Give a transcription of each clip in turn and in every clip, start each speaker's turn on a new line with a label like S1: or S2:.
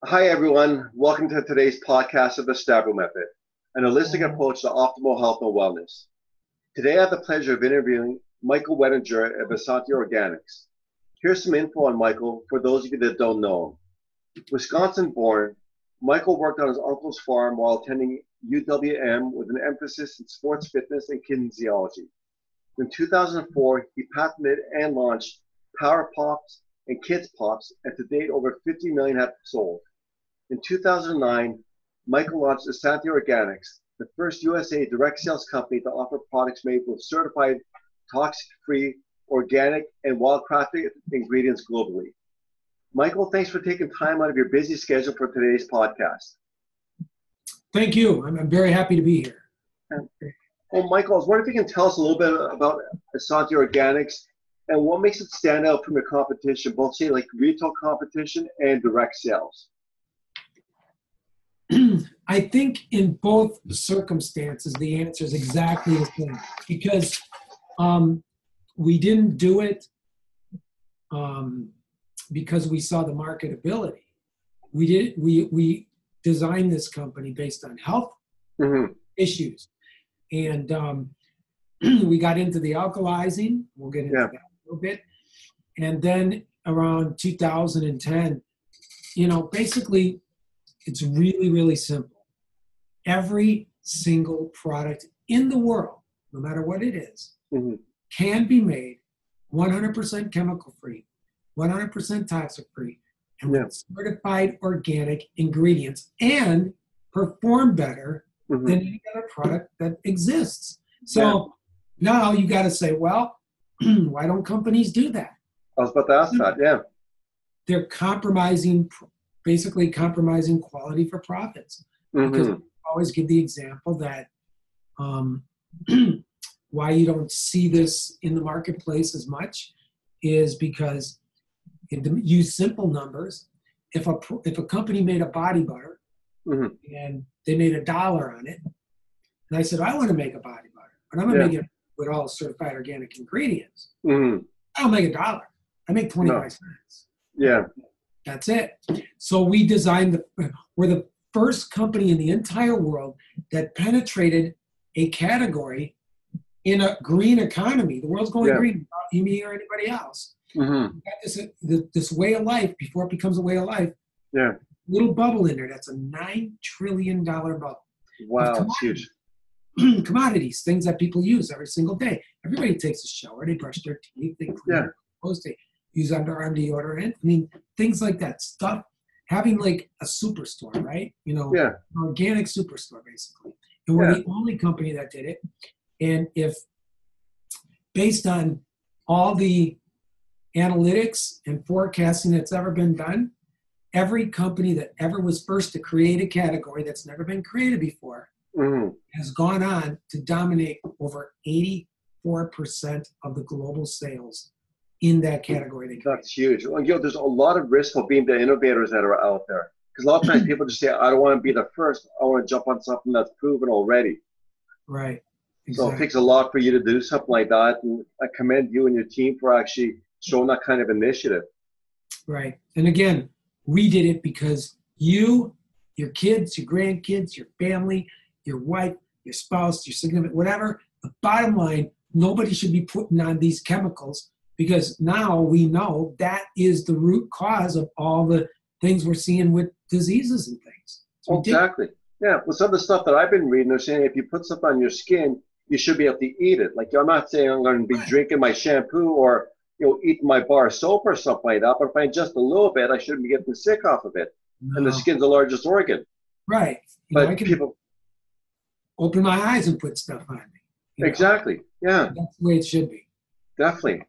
S1: Hi, everyone. Welcome to today's podcast of the Stavro Method, an holistic approach to optimal health and wellness. Today, I have the pleasure of interviewing Michael Wenniger of Essante Organics. Here's some info on Michael for those of you that don't know him. Wisconsin-born, Michael worked on his uncle's farm while attending UWM with an emphasis in sports fitness and kinesiology. In 2004, he patented and launched Power Pops and Kids Pops, and to date, over 50 million have sold. In 2009, Michael launched Essante Organics, the first USA direct sales company to offer products made with certified toxic-free, organic, and wild-crafted ingredients globally. Michael, thanks for taking time out of your busy schedule for today's podcast.
S2: Thank you. I'm very happy to be here.
S1: Well, Michael, I was wondering if you can tell us a little bit about Essante Organics and what makes it stand out from your competition, both say like retail competition and direct sales.
S2: I think in both circumstances, the answer is exactly the same because we didn't do it because we saw the marketability. We designed this company based on health issues. And we got into the alkalizing. We'll get into that a little bit. And then around 2010, basically it's really, really simple. Every single product in the world, no matter what it is, can be made 100% chemical free, 100% toxic free, and with certified organic ingredients and perform better than any other product that exists. So now you got to say, well, why don't companies do that?
S1: I was about to ask that,
S2: They're basically compromising quality for profits. Because I always give the example that why you don't see this in the marketplace as much is because, use simple numbers, if a company made a body butter and they made $1 on it, and I said, I want to make a body butter, but I'm going to make it with all certified organic ingredients. I don't make $1. I make 25 cents.
S1: Yeah.
S2: That's it. So we we're the first company in the entire world that penetrated a category in a green economy. The world's going green, not me or anybody else. We got this way of life before it becomes a way of life. Little bubble in there. That's a $9 trillion bubble.
S1: Wow, that's huge.
S2: Commodities, things that people use every single day. Everybody takes a shower. They brush their teeth. They clean their clothes. They use underarm deodorant. I mean, things like that. Stuff. Having like a superstore, right? An organic superstore, basically. And we're the only company that did it. And if, based on all the analytics and forecasting that's ever been done, every company that ever was first to create a category that's never been created before has gone on to dominate over 84% of the global sales in that category.
S1: That's huge. Well, there's a lot of risk of being the innovators that are out there. Because a lot of times people just say, I don't want to be the first. I want to jump on something that's proven already.
S2: Right. Exactly.
S1: So it takes a lot for you to do something like that. And I commend you and your team for actually showing that kind of initiative.
S2: Right. And again, we did it because you, your kids, your grandkids, your family, your wife, your spouse, your significant, whatever, the bottom line, nobody should be putting on these chemicals because now we know that is the root cause of all the things we're seeing with diseases and things.
S1: Exactly. Yeah. Well, some of the stuff that I've been reading, they're saying if you put something on your skin, you should be able to eat it. Like, I'm not saying I'm going to be drinking my shampoo or eating my bar of soap or something like that, but if I ingest a little bit, I shouldn't be getting sick off of it. No. And the skin's the largest organ.
S2: Right.
S1: But
S2: I can
S1: people
S2: open my eyes and put stuff on me.
S1: Exactly. Yeah.
S2: That's the way it should be.
S1: Definitely.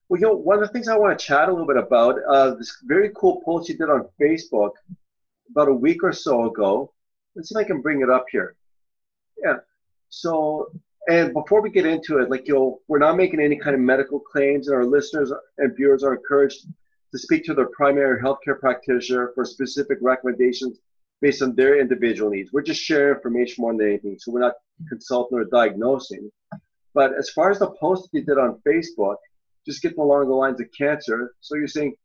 S1: Well, one of the things I want to chat a little bit about, this very cool post you did on Facebook about a week or so ago. Let's see if I can bring it up here. Yeah. So, and before we get into it, we're not making any kind of medical claims, and our listeners and viewers are encouraged to speak to their primary healthcare practitioner for specific recommendations based on their individual needs. We're just sharing information more than anything, so we're not consulting or diagnosing. But as far as the post that you did on Facebook, just getting along the lines of cancer. So you're saying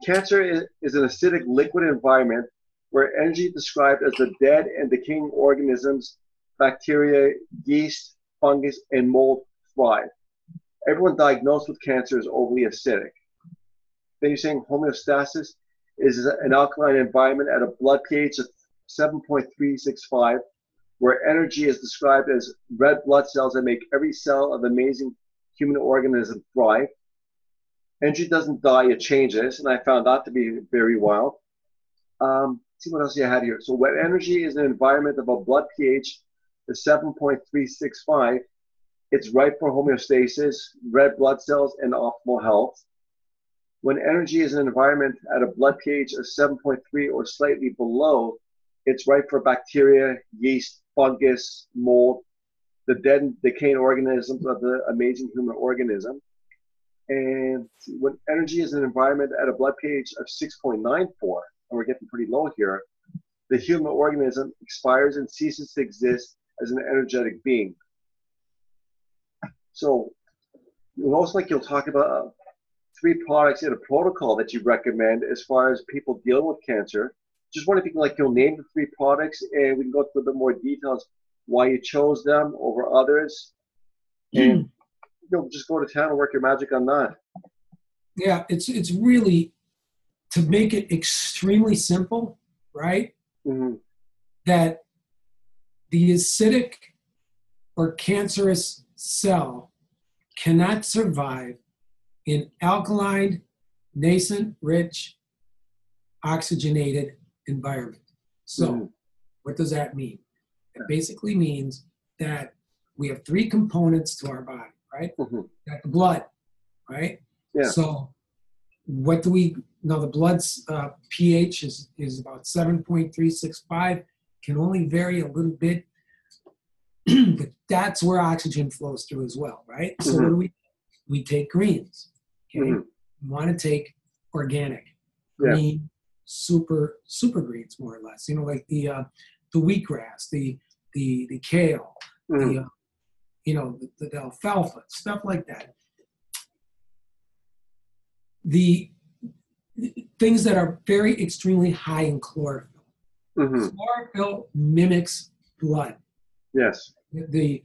S1: cancer is an acidic liquid environment where energy is described as the dead and decaying organisms, bacteria, yeast, fungus, and mold thrive. Everyone diagnosed with cancer is overly acidic. Then you're saying homeostasis is an alkaline environment at a blood pH of 7.365, where energy is described as red blood cells that make every cell of the amazing human organism thrive. Energy doesn't die, it changes, and I found that to be very wild. See what else you had here. So when energy is an environment of a blood pH of 7.365, it's ripe for homeostasis, red blood cells, and optimal health. When energy is an environment at a blood pH of 7.3 or slightly below, it's ripe for bacteria, yeast, fungus, mold, the dead and decaying organisms of the amazing human organism. And when energy is an environment at a blood pH of 6.94, and we're getting pretty low here, the human organism expires and ceases to exist as an energetic being. So most like you'll talk about 3 products in a protocol that you recommend as far as people dealing with cancer. Just wonder if you can name the 3 products, and we can go through a bit more details why you chose them over others, and just go to town and work your magic on that.
S2: Yeah, it's really, to make it extremely simple, right? Mm-hmm. That the acidic or cancerous cell cannot survive in alkaline, nascent, rich, oxygenated environment. So what does that mean? It basically means that we have 3 components to our body, right? Got the blood, right?
S1: Yeah.
S2: So what do we, now the blood's pH is about 7.365, can only vary a little bit, but that's where oxygen flows through as well, right? So what do we take greens, okay? We want to take organic, green, super greens, more or less, like the wheatgrass, the kale, the alfalfa, stuff like that. The things that are very extremely high in chlorophyll. Chlorophyll mimics blood.
S1: Yes.
S2: The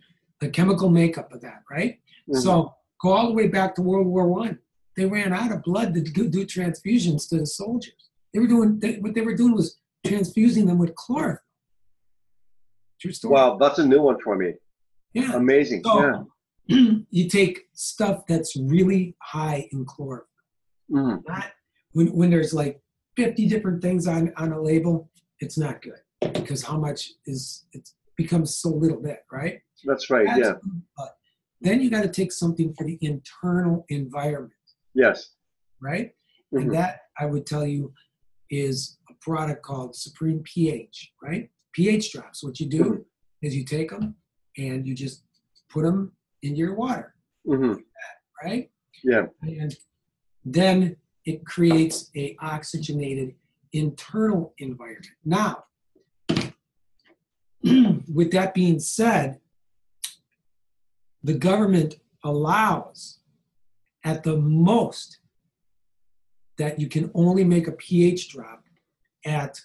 S2: chemical makeup of that, right? So go all the way back to World War I. They ran out of blood to do transfusions to the soldiers. What they were doing was transfusing them with chlorophyll. True story.
S1: Wow, that's a new one for me.
S2: Yeah.
S1: Amazing.
S2: So, you take stuff that's really high in chlorophyll. Not when there's 50 different things on a label, it's not good, because how much it becomes so little bit, right?
S1: That's right.
S2: But then you got to take something for the internal environment.
S1: Yes.
S2: Right? And that, I would tell you, is a product called Supreme pH, right? pH drops. What you do is you take them and you just put them in your water, like that, right?
S1: Yeah.
S2: And then it creates a oxygenated internal environment. Now, with that being said, the government allows at the most that you can only make a pH drop at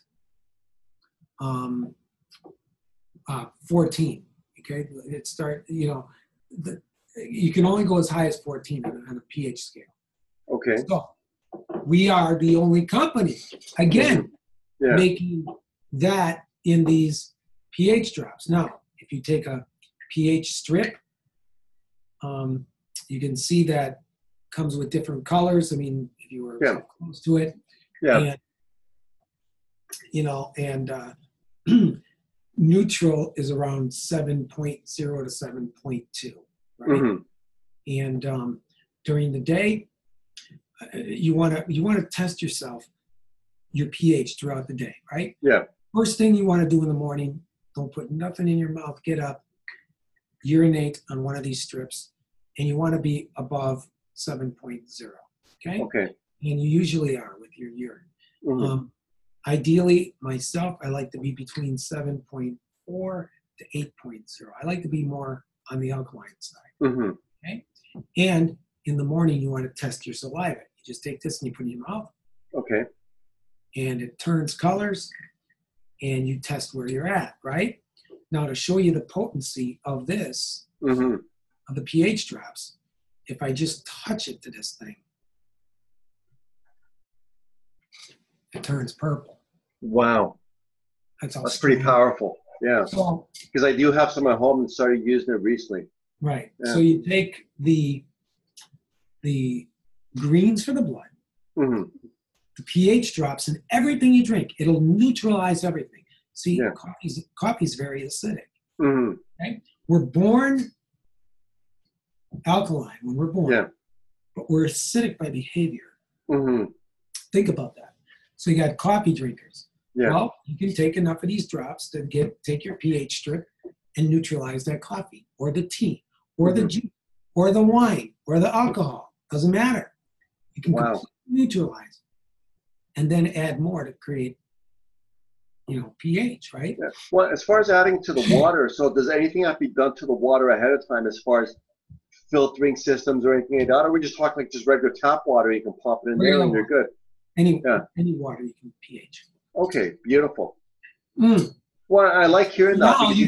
S2: 14. Okay, you can only go as high as 14 on a pH scale.
S1: Okay.
S2: So we are the only company, again, making that in these pH drops. Now, if you take a pH strip, you can see that comes with different colors. I mean, if you were so close to it, and neutral is around 7.0 to 7.2, right? And during the day, you want to test your pH throughout the day, right?
S1: Yeah.
S2: First thing you want to do in the morning, don't put nothing in your mouth. Get up, urinate on one of these strips, and you want to be above 7.0. Okay.
S1: Okay.
S2: And you usually are with your urine. Ideally, myself, I like to be between 7.4 to 8.0. I like to be more on the alkaline side. Okay. And in the morning, you want to test your saliva. You just take this and you put it in your mouth.
S1: Okay.
S2: And it turns colors. and you test where you're at, right? Now, to show you the potency of this, of the pH drops, if I just touch it to this thing, it turns purple.
S1: Wow. That's pretty powerful. Yeah. Because I do have some at home and started using it recently.
S2: Right. Yeah. So you take the greens for the blood, the pH drops, and everything you drink, it'll neutralize everything. See, coffee's very acidic. Okay? We're born alkaline when we're born, but we're acidic by behavior. Think about that. So you got coffee drinkers. Well, you can take enough of these drops to take your pH strip and neutralize that coffee, or the tea, or the juice, or the wine, or the alcohol. Doesn't matter. You can completely neutralize, and then add more to create, pH, right?
S1: Yeah. Well, as far as adding to the water, so does anything have to be done to the water ahead of time as far as filtering systems or anything like that? Or are we just talking like just regular tap water? You can pop it in there and you're good.
S2: Any water you can pH.
S1: Okay, beautiful. Well, I like hearing that.
S2: Now you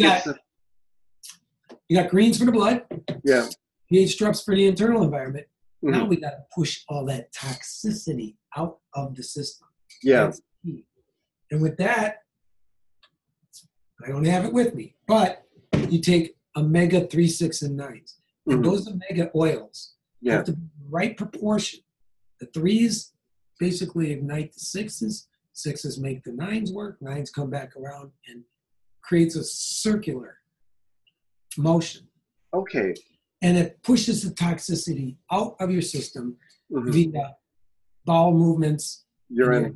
S2: got greens for the blood.
S1: Yeah.
S2: pH drops for the internal environment. Now we got to push all that toxicity out of the system.
S1: Yeah.
S2: That's key. And with that, I don't have it with me, but you take omega-3, 6, and 9s. And those omega oils have to be the right proportion. The 3s basically ignite the 6s. 6s make the 9s work. 9s come back around and creates a circular motion.
S1: Okay.
S2: And it pushes the toxicity out of your system via bowel movements.
S1: Urine.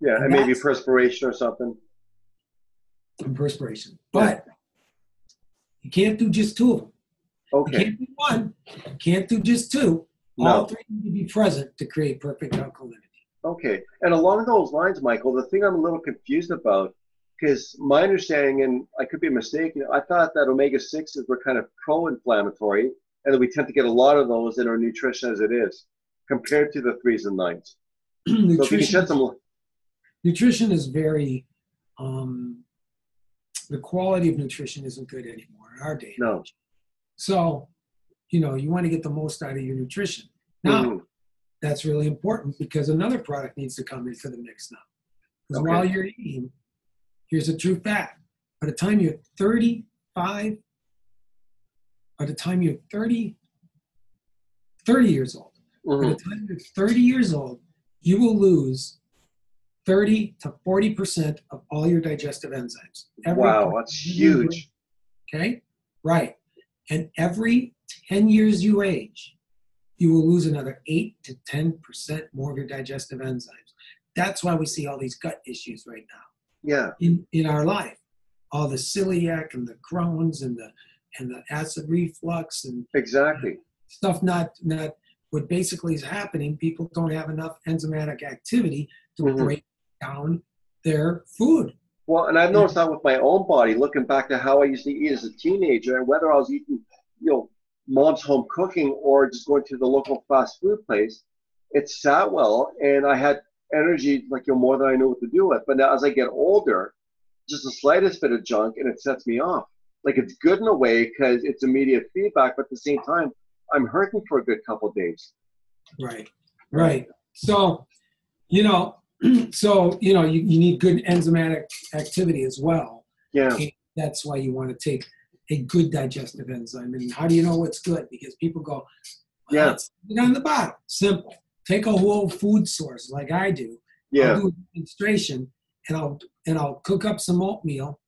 S1: And maybe perspiration or something.
S2: And perspiration. But you can't do just 2 of them.
S1: Okay.
S2: You can't do 1. You can't do just 2. All 3 need to be present to create perfect alkalinity.
S1: Okay. And along those lines, Michael, the thing I'm a little confused about, because my understanding, and I could be mistaken, I thought that omega-6s were kind of pro-inflammatory, and that we tend to get a lot of those in our nutrition as it is, compared to the 3s and 9s. So if you can shed some...
S2: Nutrition is very... the quality of nutrition isn't good anymore in our day.
S1: No.
S2: So, you want to get the most out of your nutrition. Now, that's really important because another product needs to come into the mix now. Because while you're eating, here's a true fact. By the time you're 35, by the time you're 30 years old, by the time you're 30 years old, you will lose 30 to 40% of all your digestive enzymes.
S1: Wow, that's huge.
S2: Okay? Right. And every 10 years you age, you will lose another 8 to 10% more of your digestive enzymes. That's why we see all these gut issues right now.
S1: Yeah.
S2: In our life. All the celiac and the Crohn's and the acid reflux and stuff not what basically is happening, people don't have enough enzymatic activity to break down their food.
S1: Well, and I've noticed that with my own body, looking back to how I used to eat as a teenager, and whether I was eating, mom's home cooking or just going to the local fast food place, it sat well, and I had energy more than I knew what to do with. But now as I get older, just the slightest bit of junk and it sets me off. It's good in a way because it's immediate feedback, but at the same time, I'm hurting for a good couple of days.
S2: Right. So, you need good enzymatic activity as well.
S1: Yeah.
S2: And that's why you want to take a good digestive enzyme. And how do you know what's good? Because people go, it's on the bottom. Simple. Take a whole food source like I do.
S1: Yeah.
S2: I'll do a demonstration and I'll cook up some oatmeal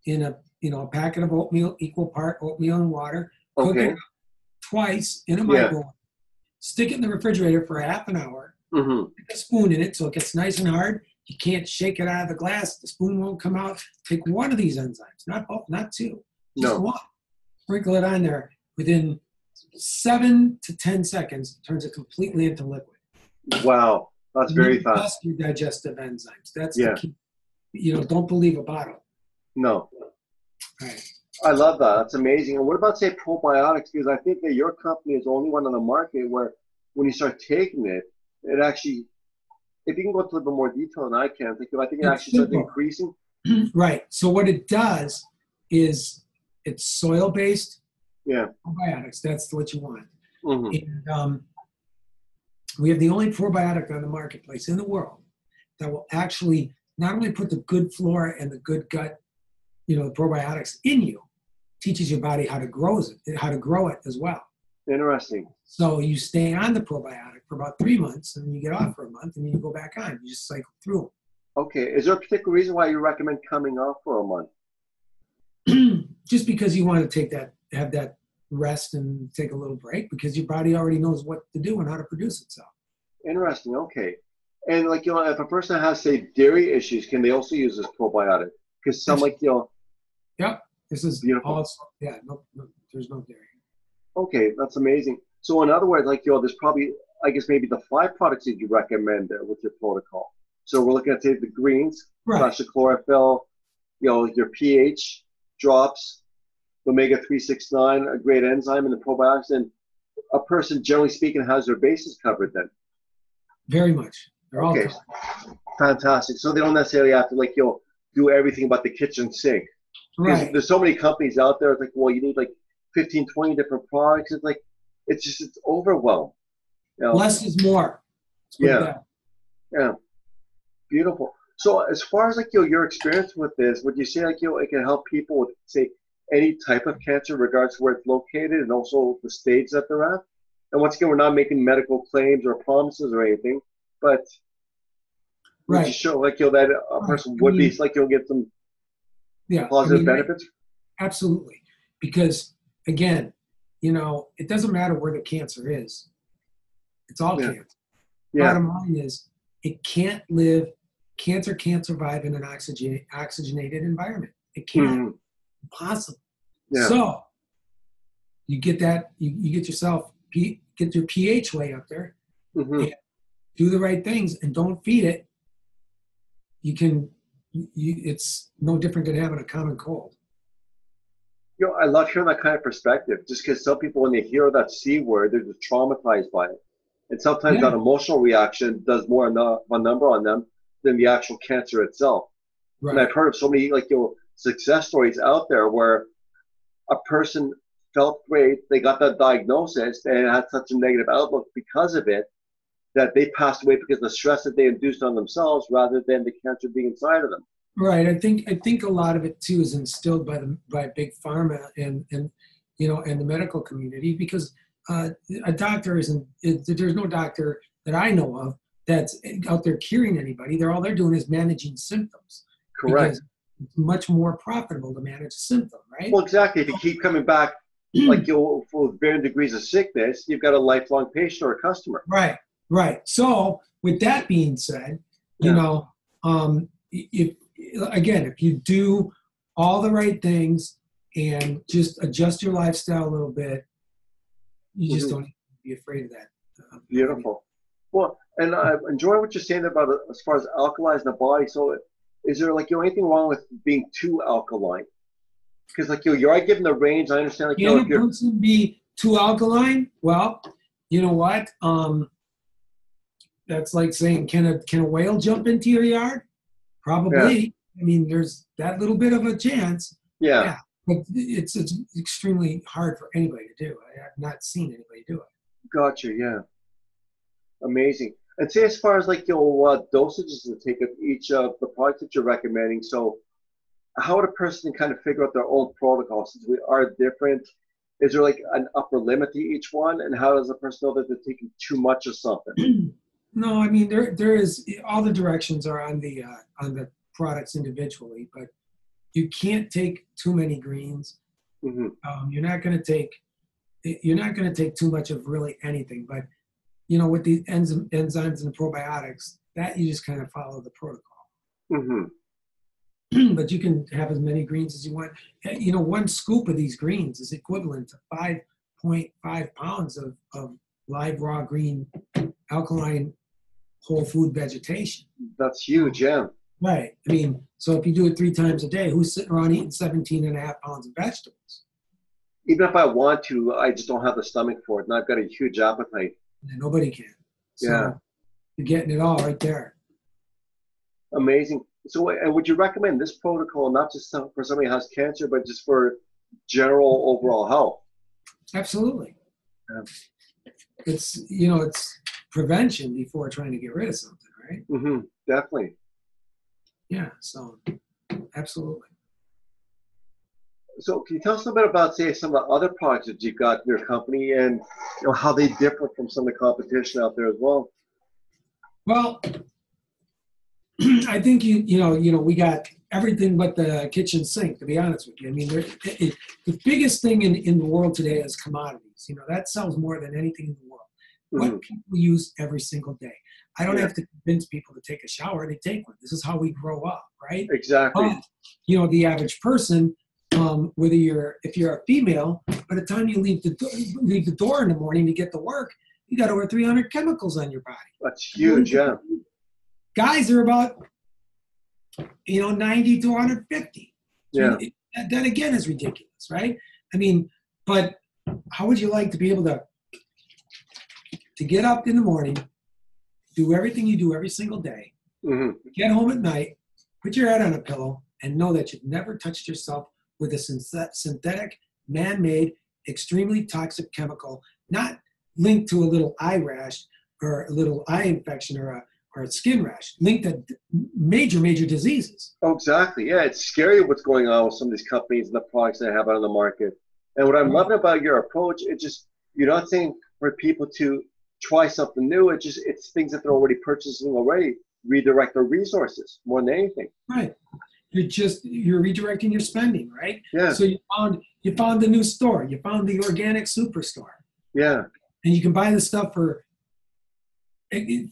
S2: in a packet of oatmeal, equal part oatmeal and water. Cook it twice in a microwave. Stick it in the refrigerator for half an hour. Put a spoon in it so it gets nice and hard. You can't shake it out of the glass. The spoon won't come out. Take one of these enzymes, not both, not 2. Just one. Sprinkle it on there. Within 7 to 10 seconds, it turns it completely into liquid.
S1: Wow. That's very fast.
S2: Test your digestive enzymes. That's the key. Don't believe a bottle.
S1: No.
S2: Right.
S1: I love that. That's amazing. And what about, say, probiotics? Because I think that your company is the only one on the market where when you start taking it, if you can go into a little bit more detail than I can, I think it
S2: It's
S1: actually starts
S2: simple.
S1: increasing.
S2: Right. So what it does is it's soil-based probiotics. That's what you want. And we have the only probiotic on the marketplace in the world that will actually not only put the good flora and the good gut, the probiotics in you, teaches your body how to grow it as well.
S1: Interesting.
S2: So you stay on the probiotic for about 3 months, and you get off for a month, and then you go back on. You just cycle through them.
S1: Okay. Is there a particular reason why you recommend coming off for a month?
S2: Just because you want to have that rest and take a little break, because your body already knows what to do and how to produce itself.
S1: Interesting. Okay. And if a person has, say, dairy issues, can they also use this probiotic? Because some
S2: Yep. This is
S1: beautiful.
S2: No, there's no dairy.
S1: Okay, that's amazing. So in other words, there's probably, I guess, maybe the 5 products that you recommend there with your protocol. So we're looking at, say, the greens,
S2: right,
S1: the chlorophyll, your pH drops, omega-369, a great enzyme, and the probiotics. And a person, generally speaking, has their bases covered then.
S2: Very much. They're all covered.
S1: Fantastic. So they don't necessarily have to do everything about the kitchen sink.
S2: Right.
S1: There's so many companies out there. It's you need 15, 20 different products. It's overwhelmed.
S2: Less is more.
S1: Yeah. Beautiful. So as far as your experience with this, would you say it can help people with, say, any type of cancer, regardless of where it's located, and also the stage that they're at? And once again, we're not making medical claims or promises or anything, but would you show that a person would be get some positive benefits?
S2: Absolutely. Because again, it doesn't matter where the cancer is. It's all cancer. Bottom line is, cancer can't survive in an oxygenated environment. It can't. Impossible.
S1: Yeah.
S2: So you get that, you get yourself, get your pH way up there, and do the right things, and don't feed it. It's no different than having a common cold.
S1: I love hearing that kind of perspective, just because some people, when they hear that C word, they're just traumatized by it. And sometimes that emotional reaction does more of a number on them than the actual cancer itself. Right. And I've heard of so many success stories out there where a person felt great, they got that diagnosis, and had such a negative outlook because of it, that they passed away because of the stress that they induced on themselves rather than the cancer being inside of them.
S2: Right. I think a lot of it too is instilled by big pharma and the medical community, because a doctor there's no doctor that I know of that's out there curing anybody. All they're doing is managing symptoms.
S1: Correct.
S2: Because it's much more profitable to manage a symptom, right?
S1: Well, exactly. If you keep coming back for varying degrees of sickness, you've got a lifelong patient or a customer.
S2: Right. So with that being said, if you do all the right things and just adjust your lifestyle a little bit, you just don't need to be afraid of that.
S1: Beautiful. Well, and I enjoy what you're saying about as far as alkalizing the body. So is there anything wrong with being too alkaline? Because you're given the range. I understand.
S2: Can a person be too alkaline? Well, you know what? That's like saying, can a whale jump into your yard? Probably. Yeah. I mean, there's that little bit of a chance.
S1: Yeah.
S2: But it's extremely hard for anybody to do. I have not seen anybody do it.
S1: Gotcha. Yeah. Amazing. And say as far as dosages to take of each of the products that you're recommending. So how would a person kind of figure out their own protocol, since we are different? Is there an upper limit to each one? And how does a person know that they're taking too much of something?
S2: No, I mean, there is, all the directions are on the products individually, but you can't take too many greens. You're not going to take too much of really anything, but with the enzymes and the probiotics, that you just kind of follow the protocol. But you can have as many greens as you want. One scoop of these greens is equivalent to 5.5 pounds of live raw green alkaline whole food vegetation.
S1: That's huge, yeah.
S2: Right. I mean, so if you do it 3 times a day, who's sitting around eating 17.5 pounds of vegetables?
S1: Even if I want to, I just don't have the stomach for it, and I've got a huge appetite.
S2: And nobody can. So you're getting it all right there.
S1: Amazing. So, and would you recommend this protocol not just for somebody who has cancer, but just for general overall health?
S2: Absolutely.
S1: Yeah.
S2: It's it's prevention before trying to get rid of something, right?
S1: Mm-hmm. Definitely.
S2: Yeah. So, absolutely.
S1: So, can you tell us a bit about, say, some of the other products that you've got in your company, and how they differ from some of the competition out there as well?
S2: Well, I think we got everything but the kitchen sink. To be honest with you, I mean, the biggest thing in the world today is commodities. That sells more than anything in the world.
S1: Mm-hmm.
S2: What people use every single day. I don't
S1: Yeah.
S2: have to convince people to take a shower; they take one. This is how we grow up, right?
S1: Exactly.
S2: The average person, if you're a female, by the time you leave the door in the morning to get to work, you got over 300 chemicals on your body.
S1: That's huge, yeah.
S2: Guys are about 90 to 150. So
S1: Yeah.
S2: That again is ridiculous, right? I mean, but how would you like to be able to get up in the morning, do everything you do every single day,
S1: Mm-hmm.
S2: get home at night, put your head on a pillow, and know that you've never touched yourself with a synthetic, man-made, extremely toxic chemical, not linked to a little eye rash or a little eye infection or a skin rash, linked to major diseases.
S1: Oh, exactly. Yeah, it's scary what's going on with some of these companies and the products they have out on the market. And what I'm loving about your approach, you're not saying for people to try something new. It's things that they're already purchasing already. Redirect their resources more than anything.
S2: Right. You're redirecting your spending, right?
S1: Yeah.
S2: So you found the new store. You found the organic superstore.
S1: Yeah.
S2: And you can buy the stuff for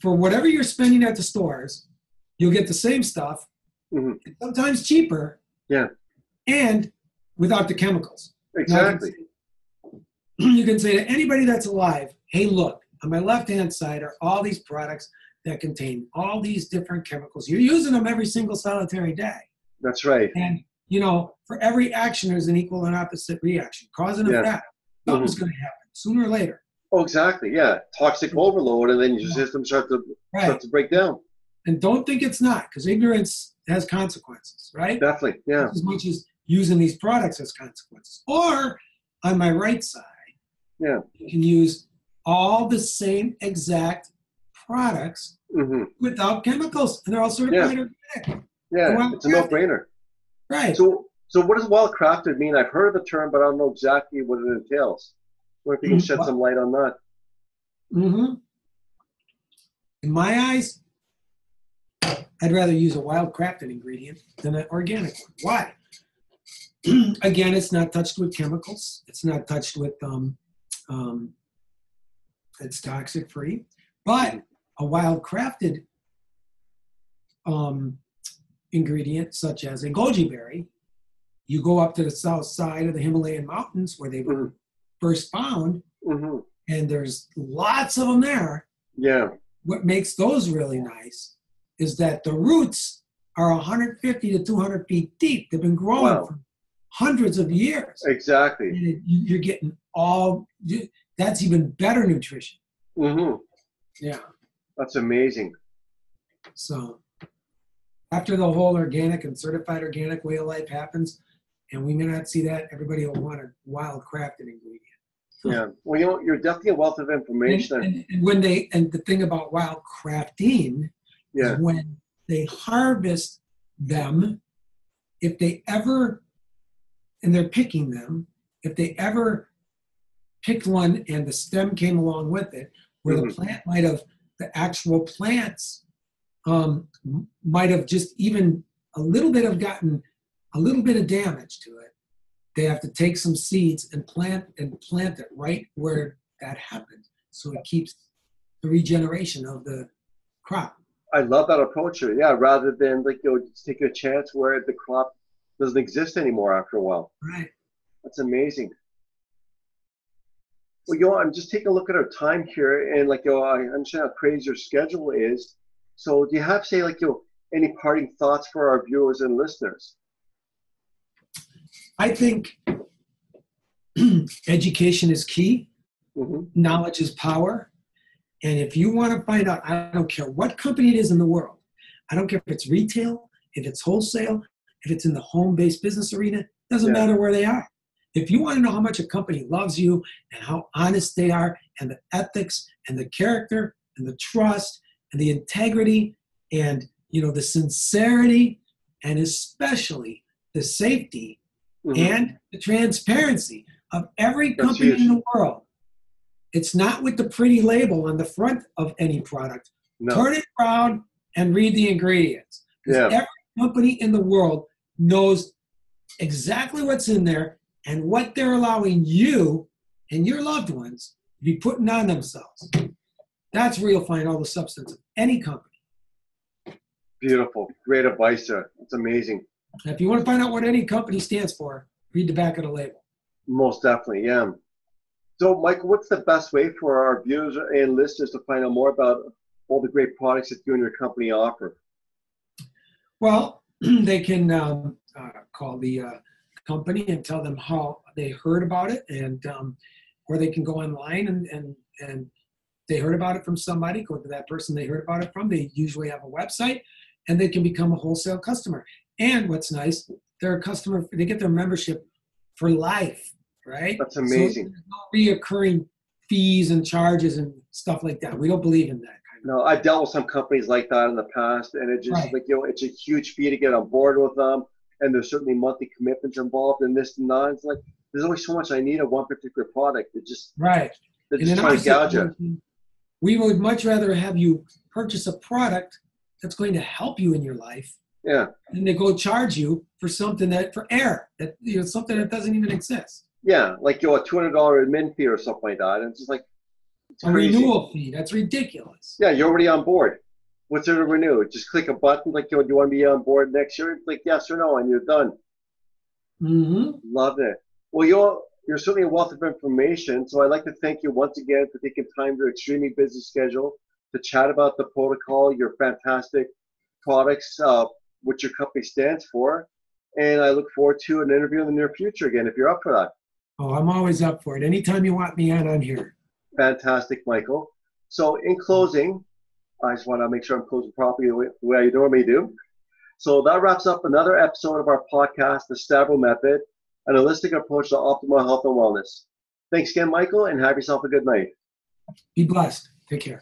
S2: whatever you're spending at the stores. You'll get the same stuff,
S1: Mm-hmm.
S2: sometimes cheaper.
S1: Yeah.
S2: And without the chemicals.
S1: Exactly.
S2: You can say to anybody that's alive, hey, look, on my left-hand side are all these products that contain all these different chemicals. You're using them every single solitary day.
S1: That's right.
S2: And, for every action, there's an equal and opposite reaction. Cause and effect. Something's going to happen sooner or later.
S1: Oh, exactly. Yeah. Toxic overload, and then your system starts to break down.
S2: And don't think it's not, because ignorance has consequences, right?
S1: Definitely. Yeah.
S2: As much as using these products has consequences. Or, on my right side,
S1: you
S2: can use all the same exact products
S1: mm-hmm.
S2: without chemicals, and they're all certified organic.
S1: Yeah, it's a no-brainer.
S2: Right.
S1: So what does well crafted mean? I've heard of the term, but I don't know exactly what it entails. What if you can shed some light on that?
S2: Mm-hmm. In my eyes, I'd rather use a wild crafted ingredient than an organic one. Why? Again, it's not touched with chemicals. It's not touched with it's toxic free. But a wild crafted ingredient, such as a goji berry, you go up to the south side of the Himalayan mountains where they were first found,
S1: mm-hmm.
S2: and there's lots of them there.
S1: Yeah.
S2: What makes those really nice is that the roots are 150 to 200 feet deep. They've been growing for hundreds of years.
S1: Exactly.
S2: And you're getting that's even better nutrition.
S1: Mm-hmm.
S2: Yeah.
S1: That's amazing.
S2: So after the whole organic and certified organic way of life happens, and we may not see that, everybody will want a wild crafted ingredient.
S1: Yeah. Well, you're definitely a wealth of information.
S2: And the thing about wild crafting is when they harvest them, if they ever, and they're picking them, if they ever picked one and the stem came along with it, where the plant the actual plants might have just even a little bit of damage to it. They have to take some seeds and plant it right where that happened, so it keeps the regeneration of the crop.
S1: I love that approach. Yeah, rather than just take a chance where the crop doesn't exist anymore after a while.
S2: Right.
S1: That's amazing. Well, I'm just taking a look at our time here, and I understand how crazy your schedule is. So, do you have, say, any parting thoughts for our viewers and listeners?
S2: I think education is key. Mm-hmm. Knowledge is power. And if you want to find out, I don't care what company it is in the world, I don't care if it's retail, if it's wholesale, if it's in the home-based business arena, doesn't matter where they are. If you want to know how much a company loves you and how honest they are and the ethics and the character and the trust and the integrity and, you know, the sincerity and especially the safety and the transparency of every company in the world, it's not with the pretty label on the front of any product. No. Turn it around and read the ingredients. Because every company in the world knows exactly what's in there and what they're allowing you and your loved ones to be putting on themselves. That's where you'll find all the substance of any company.
S1: Beautiful. Great advice, sir. It's amazing.
S2: If you want to find out what any company stands for, read the back of the label.
S1: Most definitely, yeah. So, Michael, what's the best way for our viewers and listeners to find out more about all the great products that you and your company offer?
S2: Well, they can call the company and tell them how they heard about it, and or they can go online and they heard about it from somebody, go to that person they heard about it from. They usually have a website, and they can become a wholesale customer. And what's nice, they're a customer, they get their membership for life, right?
S1: That's amazing.
S2: So there's no reoccurring fees and charges and stuff like that. We don't believe in that kind of.
S1: No, I've dealt with some companies like that in the past, and it just like, you know, it's a huge fee to get on board with them, and there's certainly monthly commitments involved in this and that. It's like there's only so much I need of one particular product. It just
S2: they're
S1: just trying to gouge you.
S2: We would much rather have you purchase a product that's going to help you in your life.
S1: Yeah.
S2: And they go charge you for something for air, that, you know, something that doesn't even exist.
S1: Yeah, like, you know, a $200 admin fee or something like that. And it's just like
S2: a renewal fee. That's ridiculous.
S1: Yeah, you're already on board. What's there to renew? Just click a button like, you know, do you want to be on board next year? Like yes or no, and you're done. Love it. Well, you're certainly a wealth of information. So I'd like to thank you once again for taking time to your extremely busy schedule to chat about the protocol, your fantastic products, what your company stands for. And I look forward to an interview in the near future again, if you're up for that.
S2: Oh, I'm always up for it. Anytime you want me on, I'm here.
S1: Fantastic, Michael. So in closing, I just want to make sure I'm closing properly the way I normally do. So that wraps up another episode of our podcast, The Stavro Method, an holistic approach to optimal health and wellness. Thanks again, Michael, and have yourself a good night.
S2: Be blessed. Take care.